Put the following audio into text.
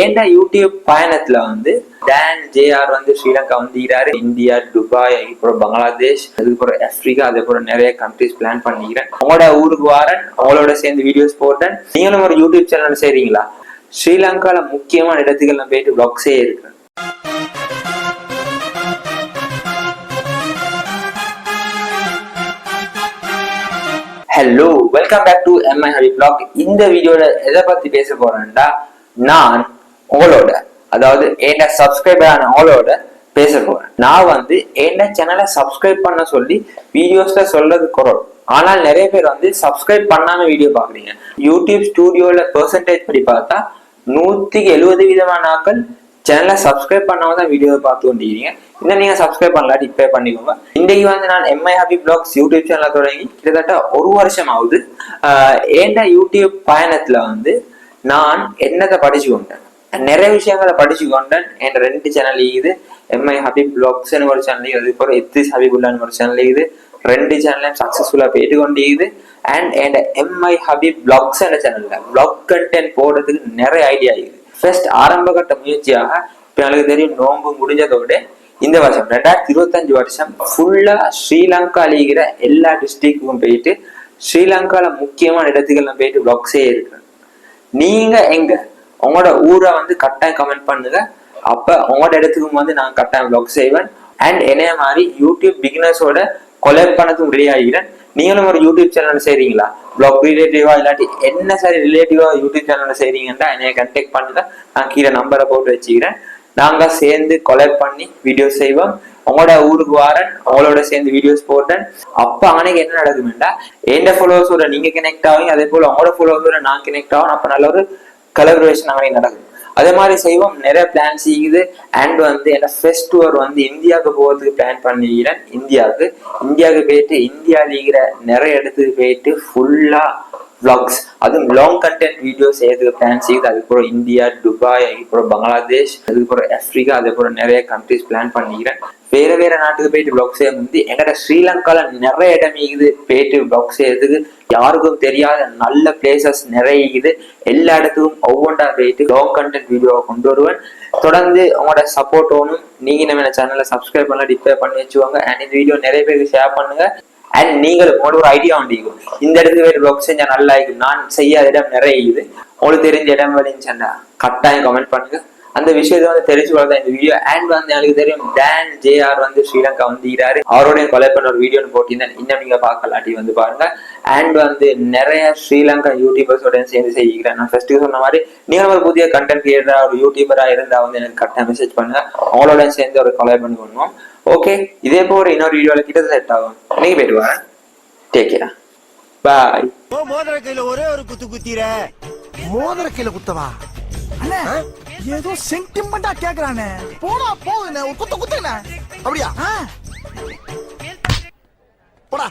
ஏண்டா யூடியூப் பயணத்துல வந்து டான் ஜேஆர் வந்து ஸ்ரீலங்கா வந்துக்கிறாரு. இந்தியா, துபாய், அதுக்கப்புறம் பங்களாதேஷ், அதுக்கப்புறம் ஆப்பிரிக்கா, அதுக்கப்புறம் நிறைய கண்ட்ரிஸ் பிளான் பண்ணிக்கிறேன். உங்களோட ஊருக்கு வாரன், அவங்களோட சேர்ந்து வீடியோஸ் போட்டேன். நீங்களும் ஒரு யூடியூப் சேனல் செய்றீங்களா? ஸ்ரீலங்கால முக்கியமான இடத்துக்கு நான் போயிட்டு பிளாக்ஸே இருக்கேன். Hello, welcome back to my hubby blog. இந்த வீடியோல எதை பத்தி பேச போறேன்டா, நான் உங்களோட அதாவது என்ன சப்ஸ்கிரைபரான உங்களோட பேச போறேன். நான் வந்து என்ன சேனலை சப்ஸ்கிரைப் பண்ண சொல்லி வீடியோஸ்ல சொல்றது குறவு. ஆனால் நிறைய பேர் வந்து சப்ஸ்கிரைப் பண்ணாம வீடியோ பாக்குறீங்க. யூடியூப் ஸ்டுடியோல பெர்சன்டேஜ் படி பார்த்தா 170% ஆக்கள் சேனலை சப்ஸ்கிரைப் பண்ணாம தான் வீடியோ பார்த்து கொண்டிருக்கீங்க. இன்னும் நீங்க சப்ஸ்கிரைப் பண்ணலாட்டி இப்பே பண்ணிக்கோங்க. இன்றைக்கு வந்து நான் எம்ஐ ஹாபி பிளாக்ஸ் யூடியூப் சேனலை தொடங்கி கிட்டத்தட்ட 1 வருஷம் ஆகுது. ஏண்டா யூடியூப் பயணத்துல வந்து நான் என்னத்தை படிச்சு கொண்டேன், நிறைய விஷயங்களை படிச்சு கொண்டேன். என் 2 சேனல் இது எம்ஐ ஹாபி பிளாக்ஸ் ஒரு சேனல், அதுக்கப்புறம் எத்திஸ் ஹபிபுல்லான்னு ஒரு சேனல். இது 2 சேனலையும் சக்சஸ்ஃபுல்லா போயிட்டு கொண்டிருக்குது. அண்ட் என் எம்ஐ ஹபி பிளாக்ஸ் சேனல்ல பிளாக் கண்டென்ட் போடுறதுக்கு நிறைய ஐடியா இருக்குது. ஃபர்ஸ்ட் ஆரம்ப கட்ட முயற்சியாக இப்போ எனக்கு தெரியும் நோன்பு முடிஞ்சதோட இந்த வருஷம் 2025 வருஷம் ஃபுல்லா ஸ்ரீலங்கா இருக்கிற எல்லா டிஸ்ட்ரிக்டுக்கும் போயிட்டு ஸ்ரீலங்கால முக்கியமான இடத்துக்கு போயிட்டு பிளாக்ஸே இருக்கிறேன். நீங்க எங்க உங்களோட ஊரை வந்து கட்டாயம் கமெண்ட் பண்ணுங்க. அப்ப உங்களோட இடத்துக்கும் வந்து நான் கட்டாயம் பிளாக் செய்வேன். அண்ட் என்னைய மாதிரி யூடியூப் பிகினர்ஸோட கொலாப் பண்ணதும் ரெடி ஆகிறேன். நீங்களும் ஒரு யூடியூப் சேனல் செய்றீங்களா, பிளாக் ரிலேட்டிவா இல்லாட்டி என்ன சரி ரிலேட்டிவா யூடியூப் சேனல் செய்றீங்கன்னா என்னைய கண்டெக்ட் பண்ணுங்க. நான் கீழே நம்பரை போட்டு வச்சுக்கிறேன். நாங்க சேர்ந்து கொலாப் பண்ணி வீடியோஸ் செய்வோம். உங்களோட ஊருக்கு வாரன், அவங்களோட சேர்ந்து வீடியோஸ் போட்டேன். அப்ப அவனுக்கு என்ன நடக்கும்டா, எந்த ஃபாலோவர்ஸோட நீங்க கனெக்ட் ஆகும், அதே போல உங்களோட ஃபாலோவர்ஸோட நான் கனெக்ட் ஆகும். அப்ப நல்ல ஒரு கலபரேஷன் அவனுக்கு நடக்கும். அதே மாதிரி செய்வோம். நிறைய பிளான் செய்யுது. அண்ட் வந்து என்ன ஃபர்ஸ்ட் டூர் வந்து இந்தியாவுக்கு போகிறதுக்கு பிளான் பண்ணிக்கிறேன். இந்தியாவுக்கு போயிட்டு இந்தியாவில் இருக்கிற நிறைய இடத்துக்கு போயிட்டு ஃபுல்லா vlogs, அதுவும் லாங் கண்டென்ட் வீடியோ செய்யறதுக்கு பிளான் செய்யுது. அதுக்கப்புறம் இந்தியா, துபாய், அதுக்கப்புறம் பங்களாதேஷ், அதுக்கப்புறம் ஆப்பிரிக்கா, அதுக்கப்புறம் நிறைய கண்ட்ரிஸ் பிளான் பண்ணிக்கிறேன். வேற நாட்டுக்கு போயிட்டு பிளாக் செய்ய வந்து எங்கட ஸ்ரீலங்கால நிறைய இடம் இருக்குது போயிட்டு பிளாக் செய்யறதுக்கு. யாருக்கும் தெரியாத நல்ல பிளேசஸ் நிறைய இருக்குது. எல்லா இடத்துக்கும் ஒவ்வொன்றா போயிட்டு லாங் கண்டென்ட் வீடியோவை கொண்டு வருவேன். தொடர்ந்து உங்களோட சப்போர்ட் ஒன்றும். நீங்க நம்ம சேனலை சப்ஸ்கிரைப் பண்ணலாம், டிஸ்பிளே பண்ணி வச்சுவாங்க. அண்ட் இந்த வீடியோ நிறைய பேருக்கு ஷேர் பண்ணுங்க. அண்ட் நீங்கள் உங்களோட ஒரு ஐடியா வண்டிக்கும் இந்த இடத்துக்கு வேறு பிளாக் செஞ்சா நல்லா இருக்கும், நான் செய்யாத இடம் நிறைய இருக்குது, உங்களுக்கு தெரிஞ்ச இடம் வரைஞ்சா கட்டாயம் கமெண்ட் பண்ணுங்க. அந்த விஷயத்த வந்து தெரிஞ்சு வரதான் இந்த வீடியோ. அண்ட் வந்து எனக்கு தெரியும் டான் ஜேஆர் வந்து ஸ்ரீலங்கா வந்துக்கிறாரு. அவரோட கொலை பண்ண ஒரு வீடியோன்னு போட்டிருந்தேன். இன்னும் நீங்க பார்க்கலாட்டி வந்து பாருங்க. அண்ட் வந்து நிறைய ஸ்ரீலங்கா யூடியூபர்ஸோட சேர்ந்து செய்கிறேன். நான் ஃபர்ஸ்ட் சொன்ன மாதிரி நீங்களும் ஒரு புதிய கண்டென்ட் கிரியேட்டரா ஒரு யூடியூபரா இருந்தா வந்து எனக்கு கரெக்டாக மெசேஜ் பண்ணுங்க. அவங்களோட சேர்ந்து ஒரு கொலை பண்ணி பண்ணுவோம். ஓகே, இதே போற இன்னொரு வீடியோல கிட்ட செட் ஆகும். நீங்க போயிட்டு வரேன். டேக் கேர், பாய். மோதிர கையில ஒரே ஒரு குத்து குத்திர, மோதிர கையில குத்தவா அண்ணே? ஏதோ சென்டிமெண்டா கேக்குறானே, போடா போகுதுண்ணே, ஒரு குத்து குத்துண்ணே. அப்படியா? போடா.